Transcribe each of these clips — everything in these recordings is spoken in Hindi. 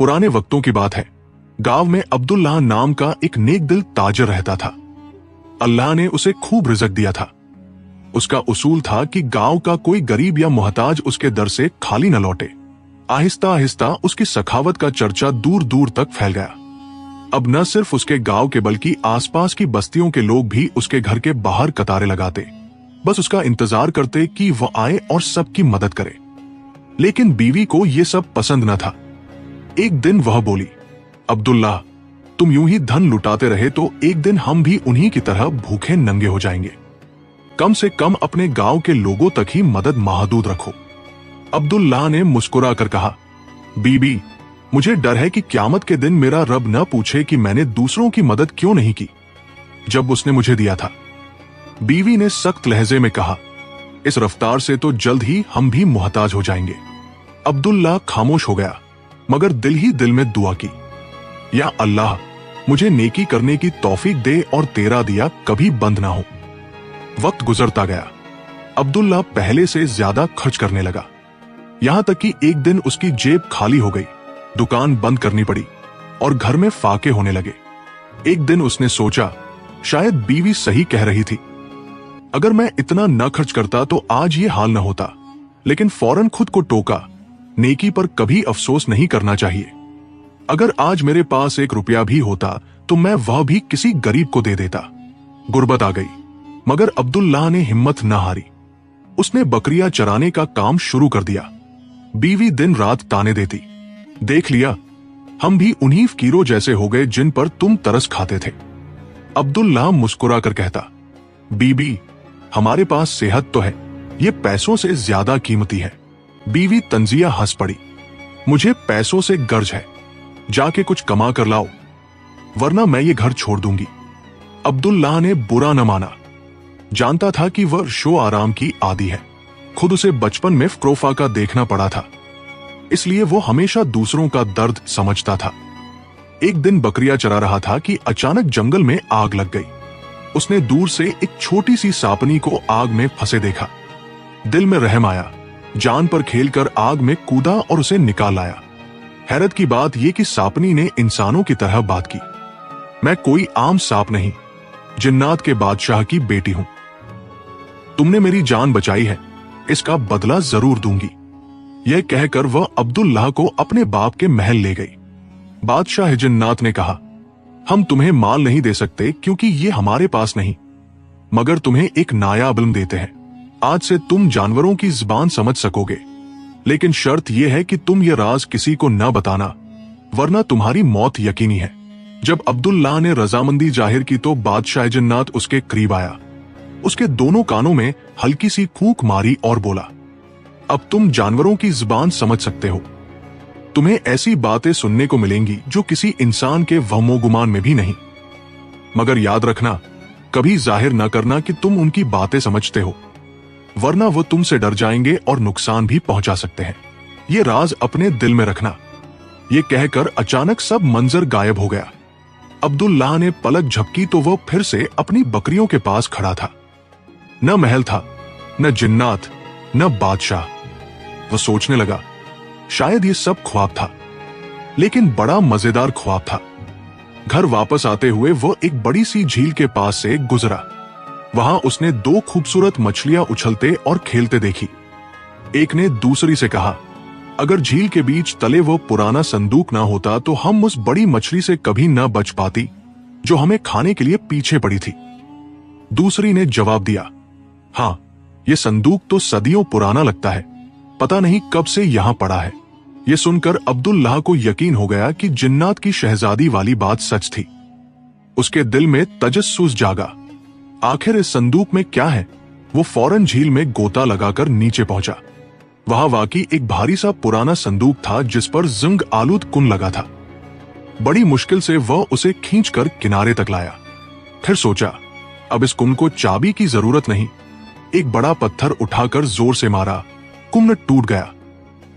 पुराने वक्तों की बात है। गांव में अब्दुल्लाह नाम का एक नेक दिल ताजर रहता था। अल्लाह ने उसे खूब रिज़्क दिया था। उसका उसूल था कि गांव का कोई गरीब या मोहताज उसके दर से खाली न लौटे। आहिस्ता आहिस्ता उसकी सखावत का चर्चा दूर दूर तक फैल गया। अब न सिर्फ उसके गांव के बल्कि आसपास की बस्तियों के लोग भी उसके घर के बाहर कतारें लगाते, बस उसका इंतजार करते कि वह आए और सबकी मदद करे। लेकिन बीवी को यह सब पसंद न था। एक दिन वह बोली, अब्दुल्लाह, तुम यूं ही धन लुटाते रहे तो एक दिन हम भी उन्हीं की तरह भूखे नंगे हो जाएंगे। कम से कम अपने गांव के लोगों तक ही मदद महदूद रखो। अब्दुल्लाह ने मुस्कुरा कर कहा, बीबी, मुझे डर है कि क़यामत के दिन मेरा रब न पूछे कि मैंने दूसरों की मदद क्यों नहीं की जब उसने मुझे दिया था। बीवी ने सख्त लहजे में कहा, इस रफ्तार से तो जल्द ही हम भी मोहताज हो जाएंगे। अब्दुल्लाह खामोश हो गया, मगर दिल ही दिल में दुआ की, या अल्लाह, मुझे नेकी करने की तौफीक दे और तेरा दिया कभी बंद ना हो। वक्त गुजरता गया। अब्दुल्लाह पहले से ज्यादा खर्च करने लगा, यहां तक कि एक दिन उसकी जेब खाली हो गई, दुकान बंद करनी पड़ी और घर में फाके होने लगे। एक दिन उसने सोचा, शायद बीवी सही कह रही थी। अगर मैं इतना न खर्च करता तो आज ये हाल न होता। लेकिन फौरन खुद को टोका, नेकी पर कभी अफसोस नहीं करना चाहिए। अगर आज मेरे पास 1 रुपया भी होता तो मैं वह भी किसी गरीब को दे देता। गुर्बत आ गई, मगर अब्दुल्लाह ने हिम्मत न हारी। उसने बकरियां चराने का काम शुरू कर दिया। बीवी दिन रात ताने देती, देख लिया, हम भी उन्हीं फकीरों जैसे हो गए जिन पर तुम तरस खाते थे। अब्दुल्लाह मुस्कुरा कर कहता, बीबी, हमारे पास सेहत तो है, ये पैसों से ज्यादा कीमती है। बीवी तंजिया हंस पड़ी, मुझे पैसों से गर्ज है, जाके कुछ कमा कर लाओ, वरना मैं ये घर छोड़ दूंगी। अब्दुल्लाह ने बुरा न माना। जानता था कि वह शो आराम की आदी है। खुद उसे बचपन में फ़क्रोफा का देखना पड़ा था, इसलिए वो हमेशा दूसरों का दर्द समझता था। एक दिन बकरियां चरा रहा था कि अचानक जंगल में आग लग गई। उसने दूर से एक छोटी सी सापनी को आग में फंसे देखा। दिल में रहम आया, जान पर खेलकर आग में कूदा और उसे निकाल लाया। हैरत की बात यह कि सापनी ने इंसानों की तरह बात की, मैं कोई आम सांप नहीं, जिन्नात के बादशाह की बेटी हूं। तुमने मेरी जान बचाई है, इसका बदला जरूर दूंगी। यह कहकर वह अब्दुल्लाह को अपने बाप के महल ले गई। बादशाह जिन्नात ने कहा, हम तुम्हें माल नहीं दे सकते क्योंकि ये हमारे पास नहीं, मगर तुम्हें एक नायाब इल्म देते हैं। आज से तुम जानवरों की जुबान समझ सकोगे, लेकिन शर्त यह है कि तुम ये राज किसी को न बताना, वरना तुम्हारी मौत यकीनी है। जब अब्दुल्लाह ने रजामंदी जाहिर की तो बादशाह जिन्नात उसके करीब आया, उसके दोनों कानों में हल्की सी फूंक मारी और बोला, अब तुम जानवरों की जुबान समझ सकते हो। तुम्हें ऐसी बातें सुनने को मिलेंगी जो किसी इंसान के वहमो गुमान में भी नहीं, मगर याद रखना, कभी जाहिर न करना कि तुम उनकी बातें समझते हो, वरना वो तुमसे डर जाएंगे और नुकसान भी पहुंचा सकते हैं। ये राज अपने दिल में रखना। ये कहकर अचानक सब मंजर गायब हो गया। अब्दुल्लाह ने पलक झपकी तो वह फिर से अपनी बकरियों के पास खड़ा था। न महल था, न जिन्नात, न बादशाह। वह सोचने लगा, शायद ये सब ख्वाब था, लेकिन बड़ा मजेदार ख्वाब था। घर वापस आते हुए वो एक बड़ी सी झील के पास से गुजरा। वहां उसने 2 खूबसूरत मछलियां उछलते और खेलते देखी। एक ने दूसरी से कहा, अगर झील के बीच तले वो पुराना संदूक ना होता तो हम उस बड़ी मछली से कभी न बच पाती जो हमें खाने के लिए पीछे पड़ी थी। दूसरी ने जवाब दिया, हाँ, ये संदूक तो सदियों पुराना लगता है, पता नहीं कब से यहां पड़ा है। ये सुनकर अब्दुल्लाह को यकीन हो गया कि जिन्नात की शहजादी वाली बात सच थी। उसके दिल में तजस्सुस जागा, आखिर इस संदूक में क्या है। वो फौरन झील में गोता लगाकर नीचे पहुंचा। वहां वाकई एक भारी सा पुराना संदूक था जिस पर जिंग आलूद कुन लगा था। बड़ी मुश्किल से वह उसे खींचकर किनारे तक लाया। फिर सोचा, अब इस कुन को चाबी की जरूरत नहीं। एक बड़ा पत्थर उठाकर जोर से मारा, कुन टूट गया।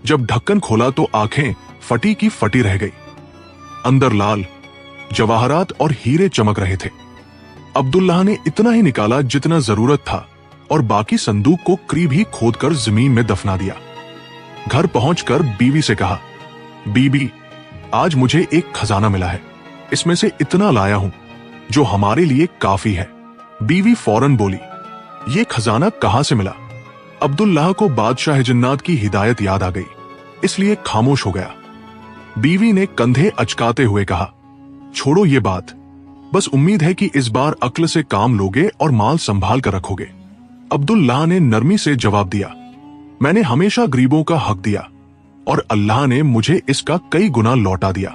जब ढक्कन खोला तो आंखें फटी की फटी रह गई। अंदर लाल जवाहरात और हीरे चमक रहे थे। अब्दुल्लाह ने इतना ही निकाला जितना जरूरत था और बाकी संदूक को करीब ही खोदकर जमीन में दफना दिया। घर पहुंचकर बीवी से कहा, बीबी, आज मुझे एक खजाना मिला है, इसमें से इतना लाया हूं जो हमारे लिए काफी है। बीवी फौरन बोली, ये खजाना कहां से मिला? अब्दुल्लाह को बादशाह जन्नात की हिदायत याद आ गई, इसलिए खामोश हो गया। बीवी ने कंधे अचकाते हुए कहा, छोड़ो ये बात, बस उम्मीद है कि इस बार अक्ल से काम लोगे और माल संभाल कर रखोगे। अब्दुल्लाह ने नरमी से जवाब दिया, मैंने हमेशा गरीबों का हक दिया और अल्लाह ने मुझे इसका कई गुना लौटा दिया।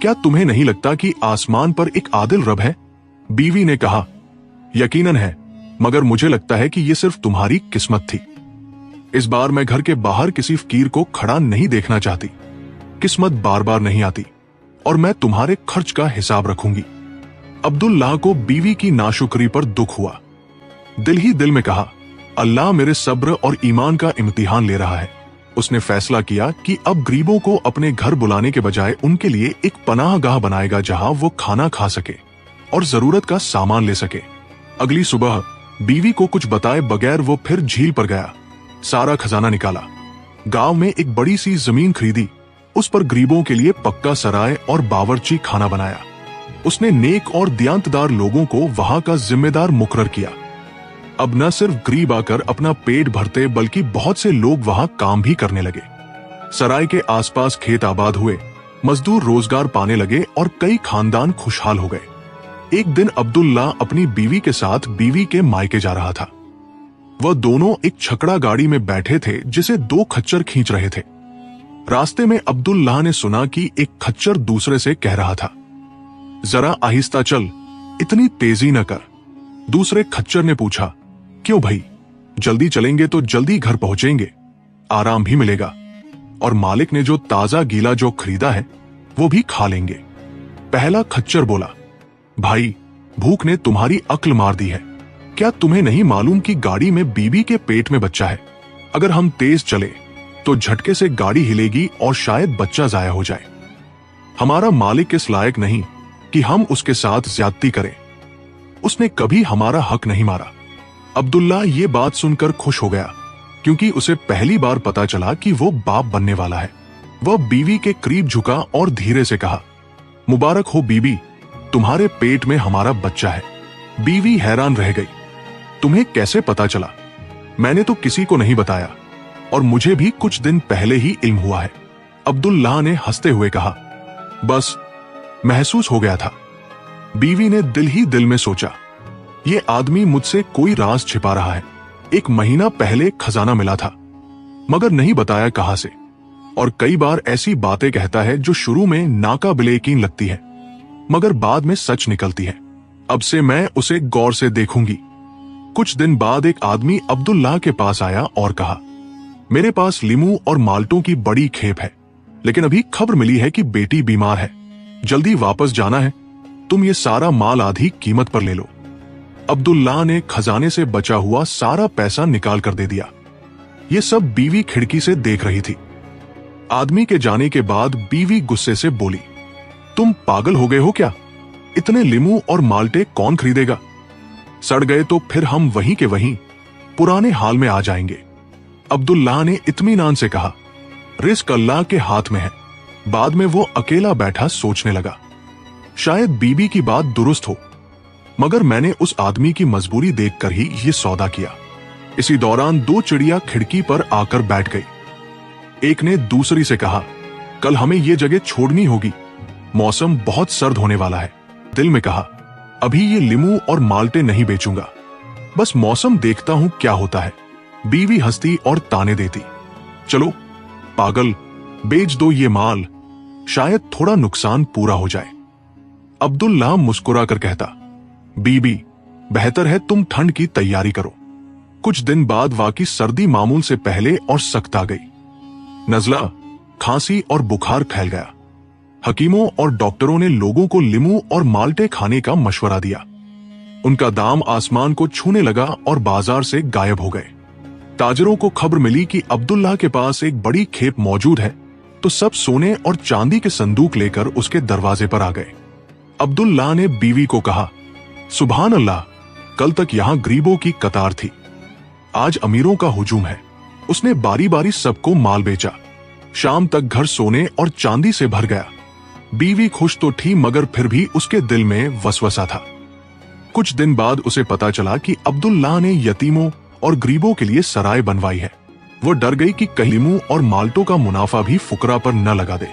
क्या तुम्हें नहीं लगता कि आसमान पर एक आदिल रब है? बीवी ने कहा, यकीनन है, मगर मुझे लगता है कि यह सिर्फ तुम्हारी किस्मत थी। इस बार मैं घर के बाहर किसी फकीर को खड़ा नहीं देखना चाहती। किस्मत बार बार नहीं आती और मैं तुम्हारे खर्च का हिसाब रखूंगी। अब्दुल्लाह को बीवी की नाशुक्री पर दुख हुआ। दिल ही दिल में कहा, अल्लाह मेरे सब्र और ईमान का इम्तिहान ले रहा है। उसने फैसला किया कि अब गरीबों को अपने घर बुलाने के बजाय उनके लिए एक पनाहगाह बनाएगा जहां वो खाना खा सके और जरूरत का सामान ले सके। अगली सुबह बीवी को कुछ बताए बगैर वो फिर झील पर गया, सारा खजाना निकाला, गांव में एक बड़ी सी जमीन खरीदी, उस पर गरीबों के लिए पक्का सराय और बावर्ची खाना बनाया। उसने नेक और दियांतदार लोगों को वहां का जिम्मेदार मुकर्रर किया। अब न सिर्फ गरीब आकर अपना पेट भरते बल्कि बहुत से लोग वहां काम भी करने लगे। सराय के आसपास खेत आबाद हुए, मजदूर रोजगार पाने लगे और कई खानदान खुशहाल हो गए। एक दिन अब्दुल्लाह अपनी बीवी के साथ बीवी के मायके जा रहा था। वह दोनों एक छकड़ा गाड़ी में बैठे थे जिसे दो खच्चर खींच रहे थे। रास्ते में अब्दुल्लाह ने सुना कि एक खच्चर दूसरे से कह रहा था, जरा आहिस्ता चल, इतनी तेजी न कर। दूसरे खच्चर ने पूछा, क्यों भाई, जल्दी चलेंगे तो जल्दी घर पहुंचेंगे, आराम भी मिलेगा और मालिक ने जो ताजा गीला जो खरीदा है वो भी खा लेंगे। पहला खच्चर बोला, भाई, भूख ने तुम्हारी अक्ल मार दी है। क्या तुम्हें नहीं मालूम कि गाड़ी में बीबी के पेट में बच्चा है? अगर हम तेज चले तो झटके से गाड़ी हिलेगी और शायद बच्चा जाया हो जाए। हमारा मालिक इस लायक नहीं कि हम उसके साथ ज्यादती करें। उसने कभी हमारा हक नहीं मारा। अब्दुल्लाह ये बात सुनकर खुश हो गया, क्योंकि उसे पहली बार पता चला कि वो बाप बनने वाला है। वह बीवी के करीब झुका और धीरे से कहा, मुबारक हो बीबी, तुम्हारे पेट में हमारा बच्चा है। बीवी हैरान रह गई, तुम्हें कैसे पता चला? मैंने तो किसी को नहीं बताया और मुझे भी कुछ दिन पहले ही इल्म हुआ है। अब्दुल्लाह ने हंसते हुए कहा, बस महसूस हो गया था। बीवी ने दिल ही दिल में सोचा, ये आदमी मुझसे कोई राज छिपा रहा है। एक महीना पहले खजाना मिला था, मगर नहीं बताया कहां से, और कई बार ऐसी बातें कहता है जो शुरू में नाकाबिले यकीन लगती है मगर बाद में सच निकलती है। अब से मैं उसे गौर से देखूंगी। कुछ दिन बाद एक आदमी अब्दुल्लाह के पास आया और कहा, मेरे पास लीमू और माल्टों की बड़ी खेप है, लेकिन अभी खबर मिली है कि बेटी बीमार है, जल्दी वापस जाना है, तुम ये सारा माल आधी कीमत पर ले लो। अब्दुल्लाह ने खजाने से बचा हुआ सारा पैसा निकाल कर दे दिया। ये सब बीवी खिड़की से देख रही थी। आदमी के जाने के बाद बीवी गुस्से से बोली, तुम पागल हो गए हो क्या? इतने लीमू और माल्टे कौन खरीदेगा? सड़ गए तो फिर हम वहीं के वहीं पुराने हाल में आ जाएंगे। अब्दुल्लाह ने इत्मीनान से कहा, रिस्क अल्लाह के हाथ में है। बाद में वो अकेला बैठा सोचने लगा, शायद बीबी की बात दुरुस्त हो, मगर मैंने उस आदमी की मजबूरी देखकर ही ये सौदा किया। इसी दौरान दो चिड़िया खिड़की पर आकर बैठ गई। एक ने दूसरी से कहा, कल हमें ये जगह छोड़नी होगी, मौसम बहुत सर्द होने वाला है। दिल में कहा, अभी ये लीमू और माल्टे नहीं बेचूंगा, बस मौसम देखता हूं क्या होता है। बीवी हंसती और ताने देती, चलो पागल, बेच दो ये माल, शायद थोड़ा नुकसान पूरा हो जाए। अब्दुल्लाह मुस्कुरा कर कहता, बीबी, बेहतर है तुम ठंड की तैयारी करो। कुछ दिन बाद वाकई सर्दी मामूल से पहले और सख्त आ गई। नजला, खांसी और बुखार फैल गया। हकीमों और डॉक्टरों ने लोगों को लीमू और माल्टे खाने का मशवरा दिया। उनका दाम आसमान को छूने लगा और बाजार से गायब हो गए। ताजरों को खबर मिली कि अब्दुल्लाह के पास एक बड़ी खेप मौजूद है, तो सब सोने और चांदी के संदूक लेकर उसके दरवाजे पर आ गए। अब्दुल्लाह ने बीवी को कहा, सुभान अल्लाह, कल तक यहां गरीबों की कतार थी, आज अमीरों का हुजूम है। उसने बारी बारी सबको माल बेचा। शाम तक घर सोने और चांदी से भर गया। बीवी खुश तो थी मगर फिर भी उसके दिल में वसवसा था। कुछ दिन बाद उसे पता चला कि अब्दुल्लाह ने यतीमों और गरीबों के लिए सराय बनवाई है। वो डर गई कि कहीं लीमू और माल्टों का मुनाफा भी फुकरा पर न लगा दे।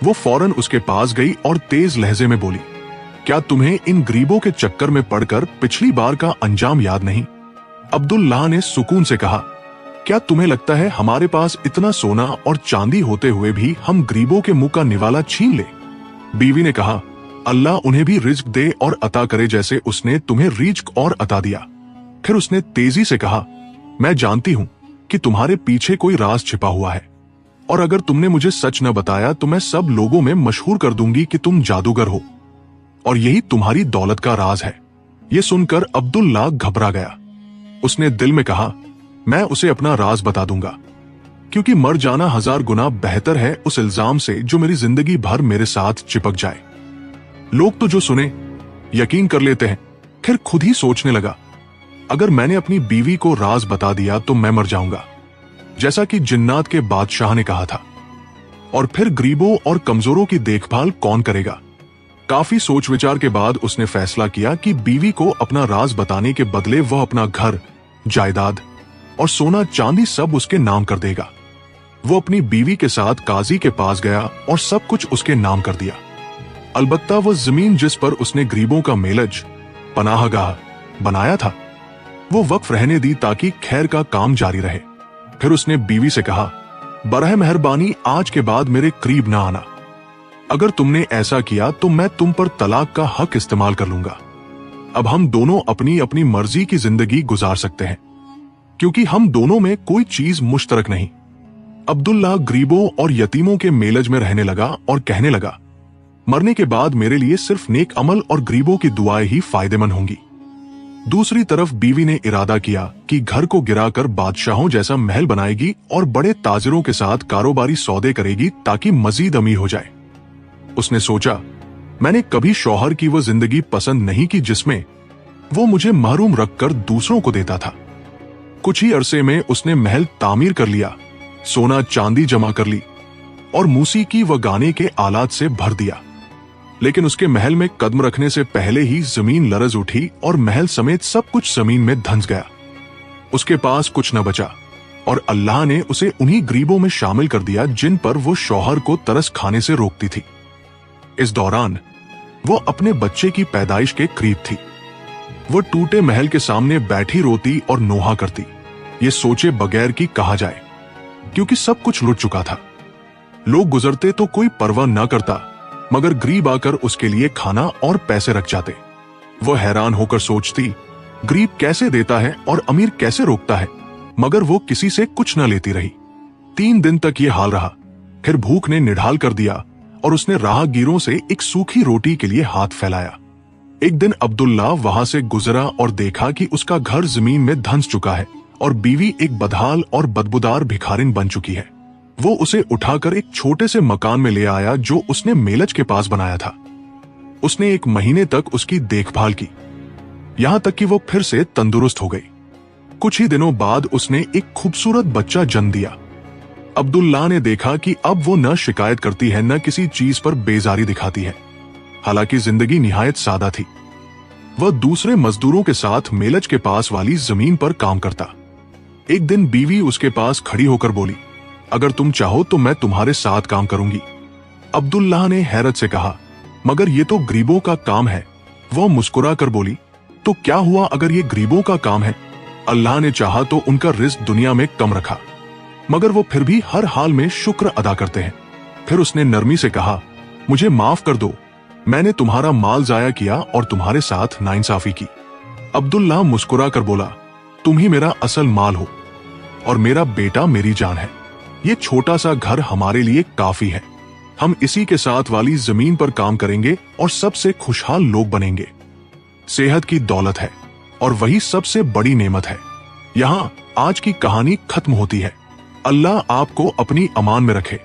वो फौरन उसके पास गई और तेज लहजे में बोली, क्या तुम्हें इन गरीबों के चक्कर में पड़कर पिछली बार का अंजाम याद नहीं? अब्दुल्लाह ने सुकून से कहा, क्या तुम्हें लगता है हमारे पास इतना सोना और चांदी होते हुए भी हम गरीबों के मुंह का निवाला छीन ले? बीवी ने कहा, अल्लाह उन्हें भी रिज्क दे और अता करे जैसे उसने तुम्हें रिज्क और अता दिया। फिर उसने तेजी से कहा, मैं जानती हूं कि तुम्हारे पीछे कोई राज छिपा हुआ है और अगर तुमने मुझे सच न बताया तो मैं सब लोगों में मशहूर कर दूंगी कि तुम जादूगर हो और यही तुम्हारी दौलत का राज है। यह सुनकर अब्दुल्लाह घबरा गया। उसने दिल में कहा, मैं उसे अपना राज बता दूंगा, क्योंकि मर जाना 1000 गुना बेहतर है उस इल्जाम से जो मेरी जिंदगी भर मेरे साथ चिपक जाए। लोग तो जो सुने यकीन कर लेते हैं। फिर खुद ही सोचने लगा, अगर मैंने अपनी बीवी को राज बता दिया तो मैं मर जाऊंगा, जैसा कि जिन्नात के बादशाह ने कहा था, और फिर गरीबों और कमजोरों की देखभाल कौन करेगा? काफी सोच विचार के बाद उसने फैसला किया कि बीवी को अपना राज बताने के बदले वह अपना घर, जायदाद और सोना चांदी सब उसके नाम कर देगा। वो अपनी बीवी के साथ काजी के पास गया और सब कुछ उसके नाम कर दिया। अलबत्ता वह जमीन जिस पर उसने गरीबों का मेलज, पनाहगाह बनाया था, वो वक्फ रहने दी ताकि खैर का काम जारी रहे। फिर उसने बीवी से कहा, बरह मेहरबानी आज के बाद मेरे करीब ना आना। अगर तुमने ऐसा किया तो मैं तुम पर तलाक का हक इस्तेमाल कर लूंगा। अब हम दोनों अपनी अपनी मर्जी की जिंदगी गुजार सकते हैं, क्योंकि हम दोनों में कोई चीज मुश्तरक नहीं। अब्दुल्लाह गरीबों और यतीमों के मेलज में रहने लगा और कहने लगा, मरने के बाद मेरे लिए सिर्फ नेक अमल और गरीबों की दुआएं ही फायदेमंद होंगी। दूसरी तरफ बीवी ने इरादा किया कि घर को गिराकर बादशाहों जैसा महल बनाएगी और बड़े ताजिरों के साथ कारोबारी सौदे करेगी ताकि मजीद अमीर हो जाए। उसने सोचा, मैंने कभी शौहर की वो जिंदगी पसंद नहीं की जिसमें वो मुझे महरूम रखकर दूसरों को देता था। कुछ ही अरसे में उसने महल तामीर कर लिया, सोना चांदी जमा कर ली और मूसीकी व गाने के आलात से भर दिया। लेकिन उसके महल में कदम रखने से पहले ही जमीन लरज उठी और महल समेत सब कुछ जमीन में धंस गया। उसके पास कुछ न बचा और अल्लाह ने उसे उन्हीं गरीबों में शामिल कर दिया जिन पर वो शौहर को तरस खाने से रोकती थी। इस दौरान वो अपने बच्चे की पैदाइश के करीब थी। वो टूटे महल के सामने बैठी रोती और नोहा करती, ये सोचे बगैर कि कहा जाए, क्योंकि सब कुछ लुट चुका था। लोग गुजरते तो कोई परवाह न करता, मगर गरीब आकर उसके लिए खाना और पैसे रख जाते। वो हैरान होकर सोचती, गरीब कैसे देता है और अमीर कैसे रोकता है, मगर वो किसी से कुछ न लेती रही। 3 दिन तक ये हाल रहा। फिर भूख ने निढाल कर दिया और उसने राहगीरों से एक सूखी रोटी के लिए हाथ फैलाया। एक दिन अब्दुल्लाह वहां से गुजरा और देखा कि उसका घर जमीन में धंस चुका है और बीवी एक बदहाल और बदबूदार भिखारिन बन चुकी है। वो उसे उठाकर एक छोटे से मकान में ले आया जो उसने मेलज के पास बनाया था। उसने 1 महीने तक उसकी देखभाल की, यहां तक कि वो फिर से तंदुरुस्त हो गई। कुछ ही दिनों बाद उसने एक खूबसूरत बच्चा जन्म दिया। अब्दुल्लाह ने देखा कि अब वो न शिकायत करती है न किसी चीज पर बेजारी दिखाती है। हालांकि जिंदगी निहायत सादा थी। वह दूसरे मजदूरों के साथ मेलज के पास वाली जमीन पर काम करता। एक दिन बीवी उसके पास खड़ी होकर बोली, अगर तुम चाहो तो मैं तुम्हारे साथ काम करूंगी। अब्दुल्लाह ने हैरत से कहा, मगर ये तो गरीबों का काम है। वह मुस्कुरा कर बोली, तो क्या हुआ अगर ये गरीबों का काम है? अल्लाह ने चाहा तो उनका रिज्क दुनिया में कम रखा, मगर वो फिर भी हर हाल में शुक्र अदा करते हैं। फिर उसने नरमी से कहा, मुझे माफ कर दो, मैंने तुम्हारा माल जाया किया और तुम्हारे साथ नाइंसाफी की। अब्दुल्लाह मुस्कुरा कर बोला, तुम ही मेरा असल माल हो और मेरा बेटा मेरी जान है। ये छोटा सा घर हमारे लिए काफी है। हम इसी के साथ वाली जमीन पर काम करेंगे और सबसे खुशहाल लोग बनेंगे। सेहत की दौलत है और वही सबसे बड़ी नेमत है। यहाँ आज की कहानी खत्म होती है। अल्लाह आपको अपनी अमान में रखे।